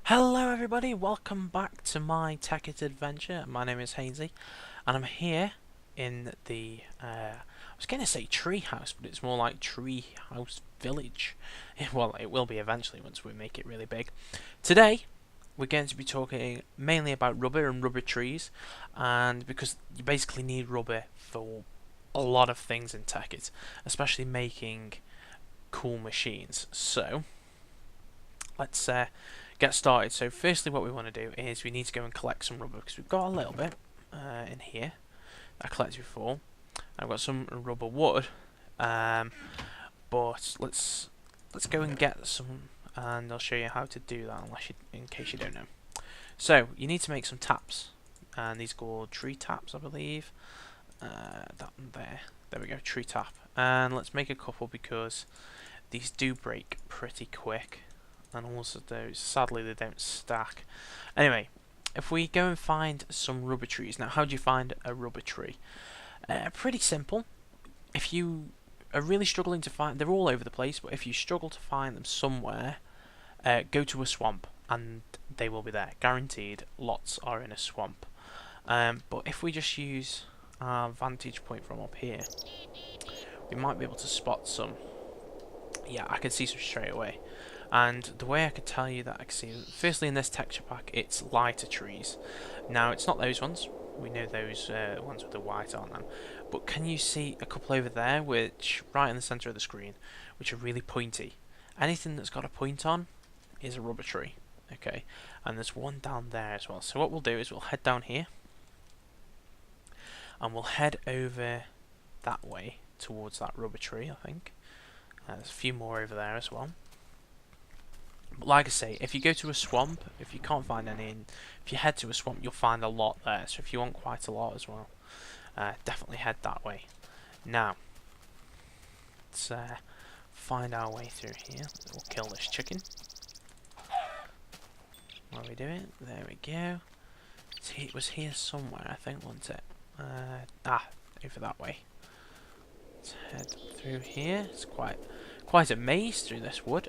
Hello everybody, welcome back to my Tekkit adventure. My name is Haynzee and I'm here in the, I was going to say tree house, but it's more like tree house village. Well, it will be eventually once we make it really big. Today, we're going to be talking mainly about rubber and rubber trees, and because you basically need rubber for a lot of things in Tekkit, especially making cool machines. So, let's get started. So firstly what we want to do is we need to go and collect some rubber because we've got a little bit in here that I collected before. I've got some rubber wood, but let's go and get some, and I'll show you how to do that in case you don't know. So you need to make some taps, and these are called tree taps, I believe. That one there we go, tree tap. And let's make a couple because these do break pretty quick. And also those, sadly they don't stack. Anyway, if we go and find some rubber trees. Now how do you find a rubber tree? Pretty simple. If you are really struggling to find, they're all over the place, but if you struggle to find them somewhere, go to a swamp and they will be there. Guaranteed, lots are in a swamp. But if we just use our vantage point from up here, we might be able to spot some. Yeah, I can see some straight away. And the way I could tell you that I can see, firstly in this texture pack, it's lighter trees. Now it's not those ones. We know those ones with the white on them. But can you see a couple over there, which right in the centre of the screen, which are really pointy? Anything that's got a point on is a rubber tree. Okay, and there's one down there as well. So what we'll do is we'll head down here, and we'll head over that way towards that rubber tree. I think there's a few more over there as well. But like I say, if you go to a swamp, if you can't find any, if you head to a swamp, you'll find a lot there. So if you want quite a lot as well, definitely head that way. Now, let's find our way through here. We'll kill this chicken. What are we doing? There we go. It was here somewhere, I think, wasn't it? Over that way. Let's head through here. It's quite a maze through this wood.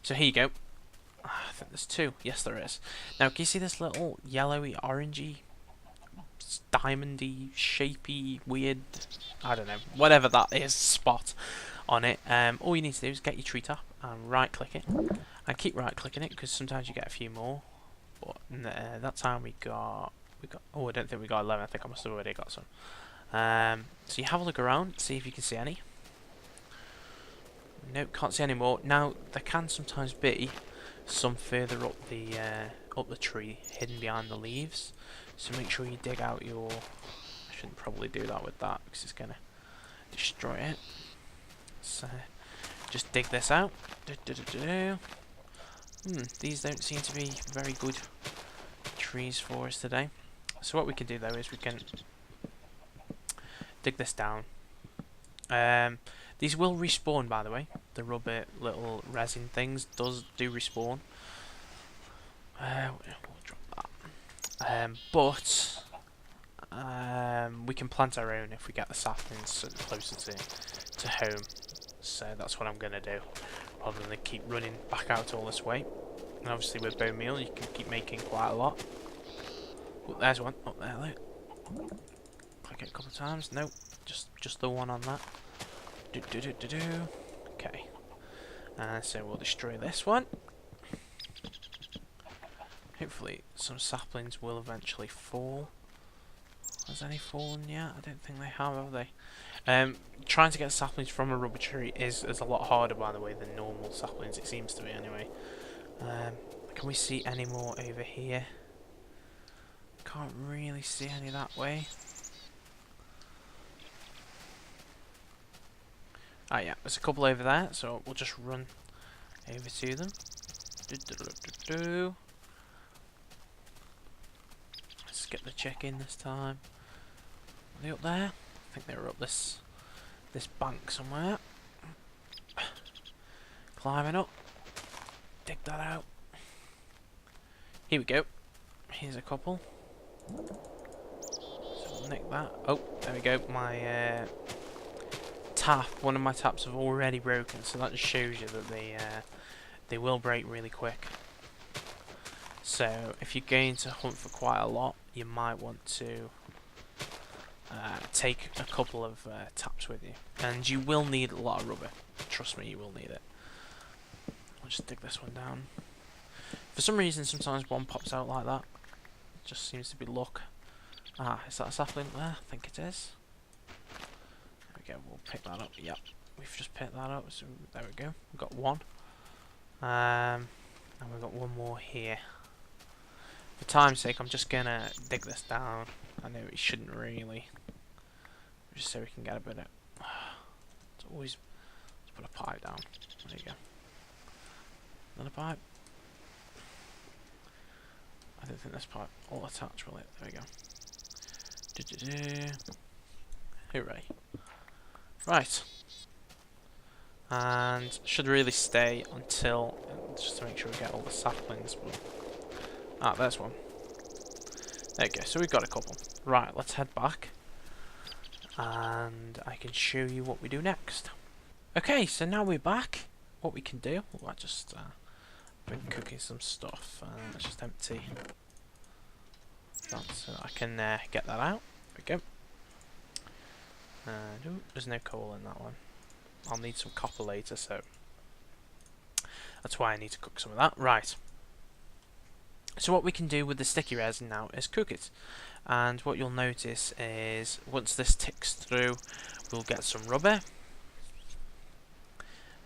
So here you go. I think there's two. Yes, there is. Now, can you see this little yellowy, orangey, diamondy, shapy, weird, I don't know, whatever that is, spot on it? All you need to do is get your tree tap and right-click it, and keep right-clicking it because sometimes you get a few more. But that time we got. Oh, I don't think we got 11. I think I must have already got some. So you have a look around, see if you can see any. Nope, can't see any more. Now there can sometimes be some further up the tree, hidden behind the leaves. So make sure you dig out your. I shouldn't probably do that with that because it's gonna destroy it. So just dig this out. These don't seem to be very good trees for us today. So what we can do though is we can dig this down. These will respawn, by the way. The rubber little resin things do respawn. We'll drop that. But we can plant our own if we get the saplings closer to home. So that's what I'm going to do, rather than keep running back out all this way. And obviously with bone meal, you can keep making quite a lot. Oh, there's one up there. Look. Click it a couple of times. Nope, just the one on that. Okay, so we'll destroy this one. Hopefully some saplings will eventually fall. Has any fallen yet? I don't think they have they? Trying to get saplings from a rubber tree is a lot harder, by the way, than normal saplings, it seems to be anyway. Can we see any more over here? Can't really see any that way. Yeah, there's a couple over there, so we'll just run over to them. Let's get the chicken this time. Are they up there? I think they were up this bank somewhere. Climbing up. Dig that out. Here we go. Here's a couple. So we'll nick that. Oh, there we go. My one of my taps have already broken, so that just shows you that they will break really quick. So if you're going to hunt for quite a lot, you might want to take a couple of taps with you. And you will need a lot of rubber. Trust me, you will need it. I'll just dig this one down. For some reason, sometimes one pops out like that. It just seems to be luck. Ah, is that a sapling? I think it is. There we go, we'll pick that up. Yep, we've just picked that up, so there we go. We've got one. And we've got one more here. For time's sake, I'm just gonna dig this down. I know it shouldn't really. Just so we can get a bit of... It's always... Let's put a pipe down. There you go. Another pipe. I don't think this pipe will attach, will it? There we go. Hooray. Right. And should really stay until... just to make sure we get all the saplings. Ah, there's one. There you go, so we've got a couple. Right, let's head back. And I can show you what we do next. Okay, so now we're back. What we can do... Oh, I just... been cooking some stuff. Let's just empty that so I can get that out. There we go. Ooh, there's no coal in that one. I'll need some copper later, so that's why I need to cook some of that. Right. So what we can do with the sticky resin now is cook it. And what you'll notice is once this ticks through, we'll get some rubber.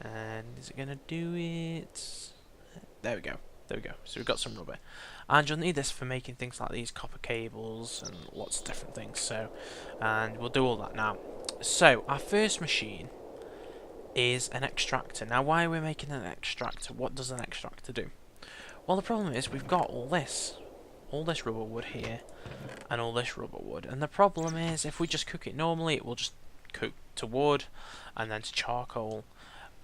And is it going to do it? There we go. There we go. So we've got some rubber. And you'll need this for making things like these copper cables and lots of different things. So, and we'll do all that now. So, our first machine is an extractor. Now, why are we making an extractor? What does an extractor do? Well, the problem is we've got all this rubber wood here and all this rubber wood. And the problem is if we just cook it normally, it will just cook to wood and then to charcoal.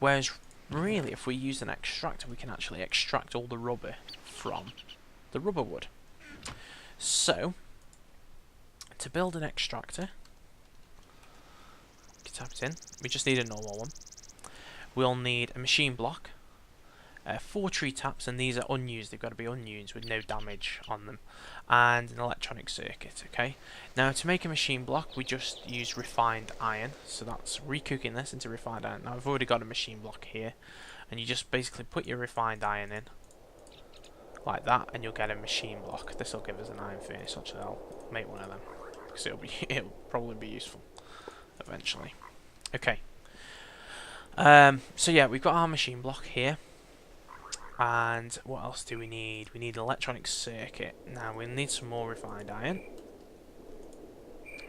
Whereas really, if we use an extractor, we can actually extract all the rubber from the rubber wood. So, to build an extractor, you can tap it in. We just need a normal one. We'll need a machine block, 4 tree taps, and these are unused. They've got to be unused with no damage on them, and an electronic circuit. Okay. Now, to make a machine block, we just use refined iron. So that's recooking this into refined iron. Now, I've already got a machine block here, and you just basically put your refined iron in like that, and you'll get a machine block. This will give us an iron furnace. Actually, I'll make one of them because it'll probably be useful eventually. Okay. So yeah, we've got our machine block here. And what else do we need? We need an electronic circuit. Now we'll need some more refined iron.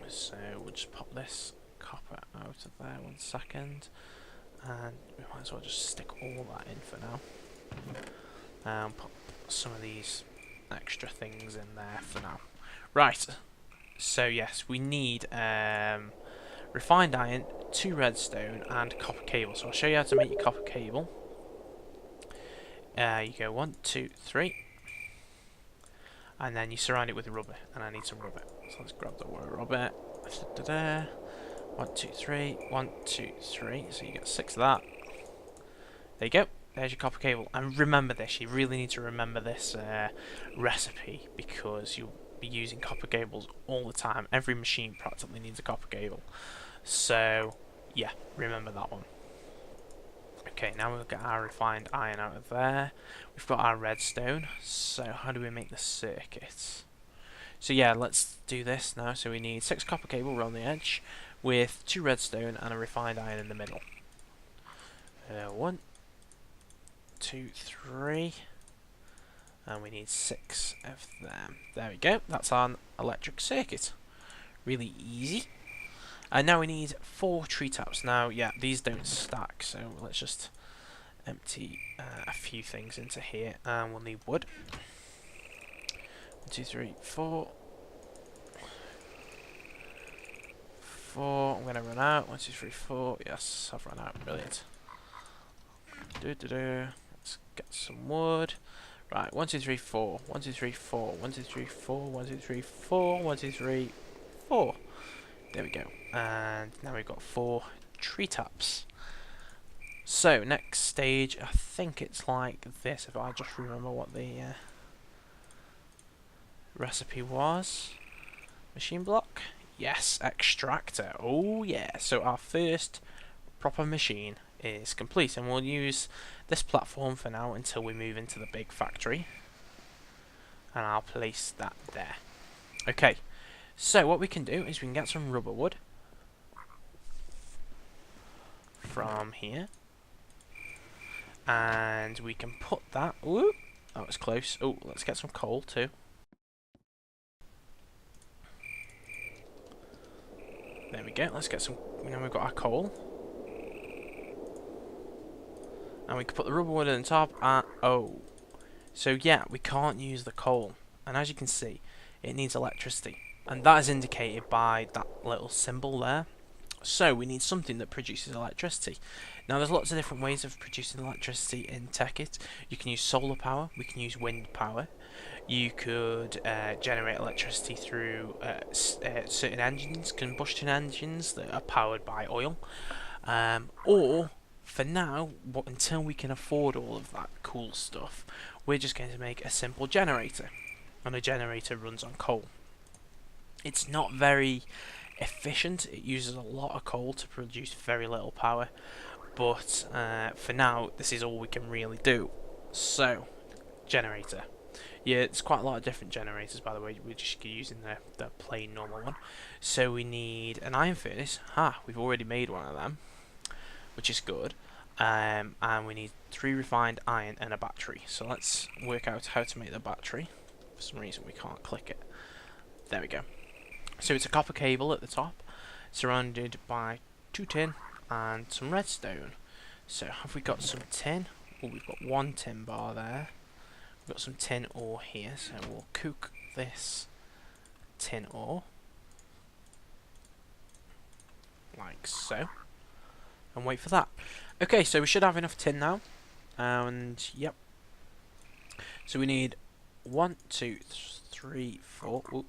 So we'll just pop this copper out of there 1 second. And we might as well just stick all that in for now. Pop some of these extra things in there for now. Right. So yes, we need refined iron, 2 redstone, and copper cable. So I'll show you how to make your copper cable. You go 1, 2, 3, and then you surround it with rubber. And I need some rubber, so let's grab the rubber. 1, 2, 3, 1, 2, 3. So you get 6 of that. There you go. There's your copper cable. And remember this. You really need to remember this recipe because you'll be using copper cables all the time. Every machine practically needs a copper cable. So yeah, remember that one. Okay, now we'll get our refined iron out of there. We've got our redstone. So how do we make the circuit? So yeah, let's do this now. So we need 6 copper cable around the edge with 2 redstone and a refined iron in the middle. 1, 2, 3, and we need 6 of them. There we go. That's our electric circuit. Really easy. And now we need 4 tree taps. Now, yeah, these don't stack, so let's just empty a few things into here, and we'll need wood. 1, 2, 3, 4. 4. I'm gonna run out. 1, 2, 3, 4. Yes, I've run out. Brilliant. Let's get some wood. Right, 1, 2, 3, 4. 1, 2, 3, 4. 1, 2, 3, 4. 1, 2, 3, 4. 1, 2, 3, 4. There we go. And now we've got 4 tree taps. So next stage, I think it's like this, if I just remember what the recipe was. Machine block? Yes, extractor. Oh yeah, so our first proper machine is complete, and we'll use this platform for now until we move into the big factory. And I'll place that there. Okay, so what we can do is we can get some rubber wood from here. And we can put that... Ooh, that was close. Oh, let's get some coal too. There we go. Let's get some... Now we've got our coal. And we can put the rubber wood on the top. Oh. So yeah, we can't use the coal. And as you can see, it needs electricity. And that is indicated by that little symbol there. So we need something that produces electricity. Now there's lots of different ways of producing electricity in Tekkit. You can use solar power, we can use wind power. You could generate electricity through certain engines, combustion engines that are powered by oil. Or, for now, until we can afford all of that cool stuff, we're just going to make a simple generator. And a generator runs on coal. It's not very efficient, it uses a lot of coal to produce very little power, but for now this is all we can really do. So, generator. Yeah, it's quite a lot of different generators, by the way. We're just using the plain normal one. So we need an iron furnace. We've already made one of them, which is good. And we need 3 refined iron and a battery. So let's work out how to make the battery. For some reason we can't click it. There we go. So it's a copper cable at the top, surrounded by 2 tin and some redstone. So have we got some tin? Oh, we've got 1 tin bar there. We've got some tin ore here, so we'll cook this tin ore. Like so. And wait for that. Okay, so we should have enough tin now. And, yep. So we need 1, 2, 3, 4... Ooh.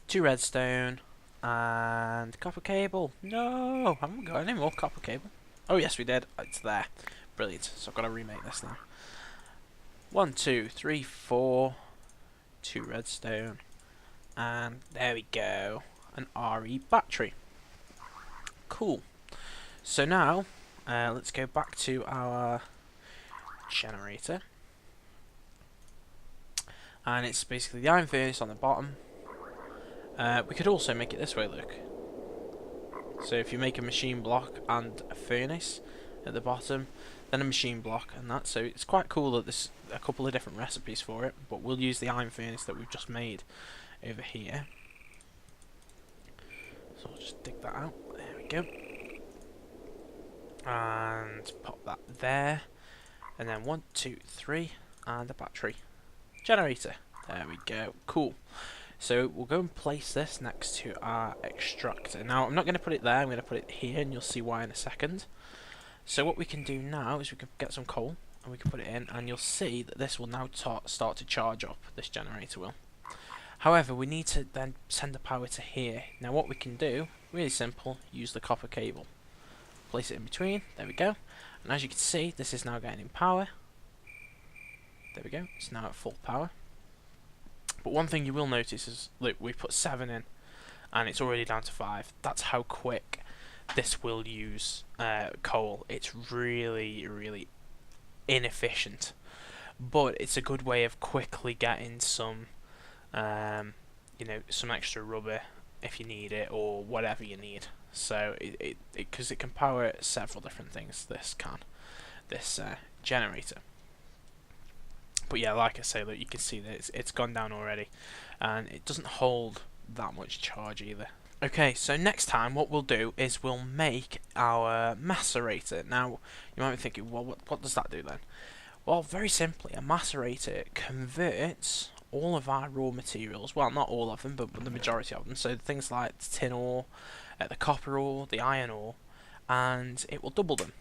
2 redstone and copper cable. No, haven't we got any more copper cable? Oh yes, we did. It's there. Brilliant. So I've got to remake this now. 1, 2, 3, 4. 2 redstone, and there we go. An RE battery. Cool. So now, let's go back to our generator, and it's basically the iron furnace on the bottom. We could also make it this way, look. So if you make a machine block and a furnace at the bottom, then a machine block and that. So it's quite cool that there's a couple of different recipes for it, but we'll use the iron furnace that we've just made over here. So I'll just dig that out. There we go. And pop that there. And then 1, 2, 3, and a battery. Generator. There we go. Cool. So we'll go and place this next to our extractor. Now I'm not going to put it there, I'm going to put it here, and you'll see why in a second. So what we can do now is we can get some coal and we can put it in, and you'll see that this will now start to charge up, this generator will. However, we need to then send the power to here. Now what we can do, really simple, use the copper cable. Place it in between, there we go. And as you can see, this is now getting in power. There we go, it's now at full power. But one thing you will notice is, look, we put 7 in, and it's already down to 5. That's how quick this will use coal. It's really, really inefficient, but it's a good way of quickly getting some, you know, some extra rubber if you need it or whatever you need. So because it can power several different things. This generator. But yeah, like I say, look, you can see that it's gone down already, and it doesn't hold that much charge either. Okay, so next time what we'll do is we'll make our macerator. Now, you might be thinking, well, what does that do then? Well, very simply, a macerator converts all of our raw materials, well, not all of them, but the majority of them, so things like the tin ore, the copper ore, the iron ore, and it will double them.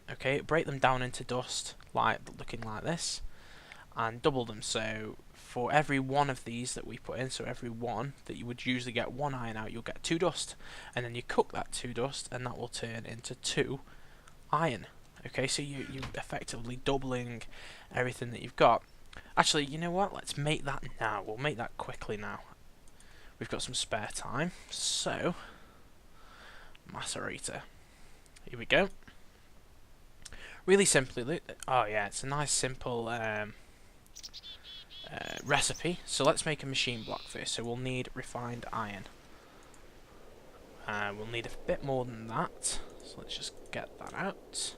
Okay, break them down into dust, like looking like this, and double them. So for every one of these that we put in, so every one that you would usually get 1 iron out, you'll get 2 dust, and then you cook that 2 dust, and that will turn into 2 iron. Okay, so you're effectively doubling everything that you've got. Actually, you know what? Let's make that now. We'll make that quickly now. We've got some spare time, so macerator. Here we go. Really simply, oh yeah, it's a nice simple recipe. So let's make a machine block first. So we'll need refined iron. We'll need a bit more than that. So let's just get that out.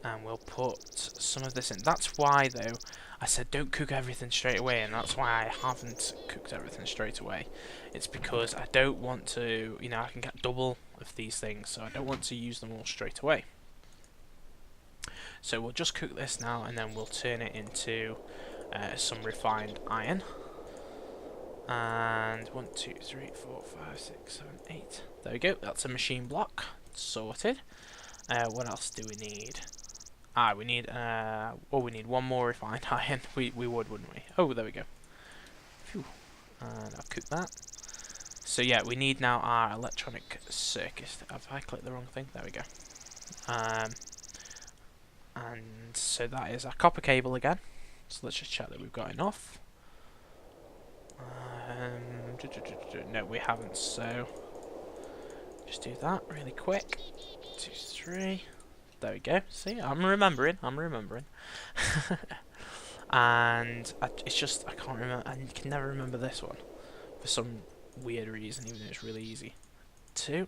And we'll put some of this in. That's why, though, I said don't cook everything straight away, and that's why I haven't cooked everything straight away. It's because I don't want to, you know, I can get double of these things, so I don't want to use them all straight away. So we'll just cook this now, and then we'll turn it into some refined iron. And 1, 2, 3, 4, 5, 6, 7, 8. There we go. That's a machine block sorted. What else do we need? We need we need 1 more refined iron. We would, wouldn't we? Oh, there we go. Phew. And I'll cook that. So yeah, we need now our electronic circuit. Have I clicked the wrong thing? There we go. And so that is our copper cable again. So let's just check that we've got enough. No, we haven't, so just do that really quick. 2, 3. There we go. See, I'm remembering. And it's just, I can't remember. I can never remember this one for some weird reason, even though it's really easy. 2.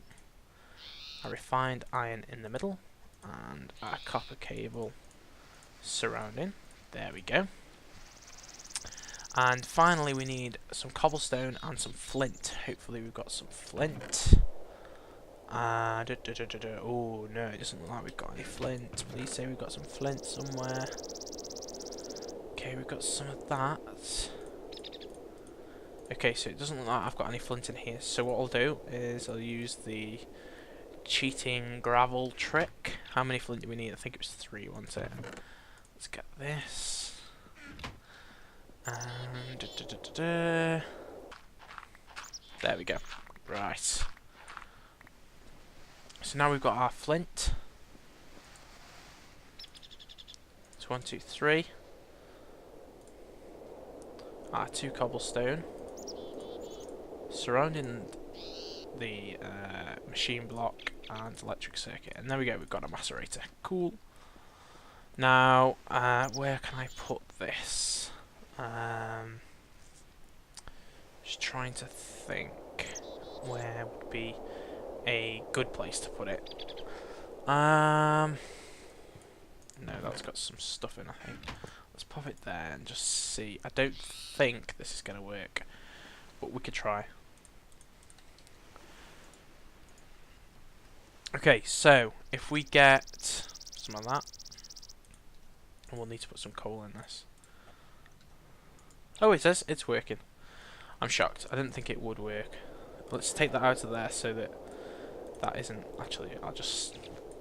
A refined iron in the middle, and our copper cable surrounding. There we go. And finally we need some cobblestone and some flint. Hopefully we've got some flint. Oh no, it doesn't look like we've got any flint. Please say we've got some flint somewhere. Okay, we've got some of that. Okay, so it doesn't look like I've got any flint in here. So what I'll do is I'll use the cheating gravel trick. How many flint do we need? I think it was 3, wasn't it? Let's get this. And there we go. Right. So now we've got our flint. It's 1, 2, 3. Our 2 cobblestone. Surrounding the machine block and electric circuit. And there we go, we've got a macerator. Cool. Now, where can I put this? Just trying to think where would be a good place to put it. No, that's got some stuff in, I think. Let's pop it there and just see. I don't think this is going to work, but we could try. Okay, so if we get some of that, and we'll need to put some coal in this. Oh, it says it's working. I'm shocked. I didn't think it would work. Let's take that out of there so that that isn't actually. I'll just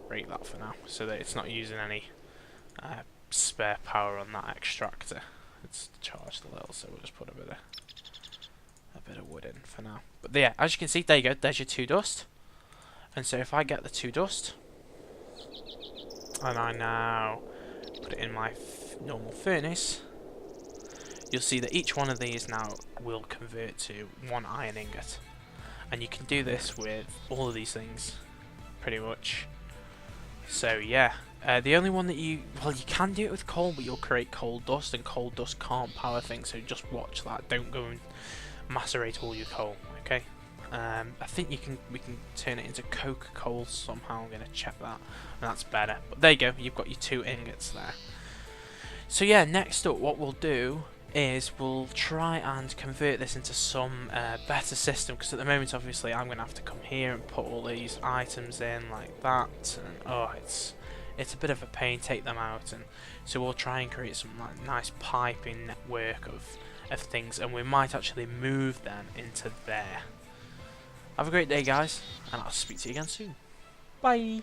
break that for now so that it's not using any spare power on that extractor. It's charged a little, so we'll just put a bit of wood in for now. But yeah, as you can see, there you go. There's your 2 dust. And so if I get the 2 dust, and I now put it in my normal furnace, you'll see that each one of these now will convert to 1 iron ingot. And you can do this with all of these things, pretty much. So yeah, the only one that you can do it with coal, but you'll create coal dust, and coal dust can't power things, so just watch that. Don't go and macerate all your coal, okay? I think we can turn it into coke coal somehow. I'm going to check that, and that's better. But there you go, you've got your 2 ingots there. So yeah, next up what we'll do is we'll try and convert this into some better system, because at the moment obviously I'm going to have to come here and put all these items in like that, and oh, it's a bit of a pain, take them out, and so we'll try and create some like nice piping network of things, and we might actually move them into there. Have a great day, guys, and I'll speak to you again soon. Bye!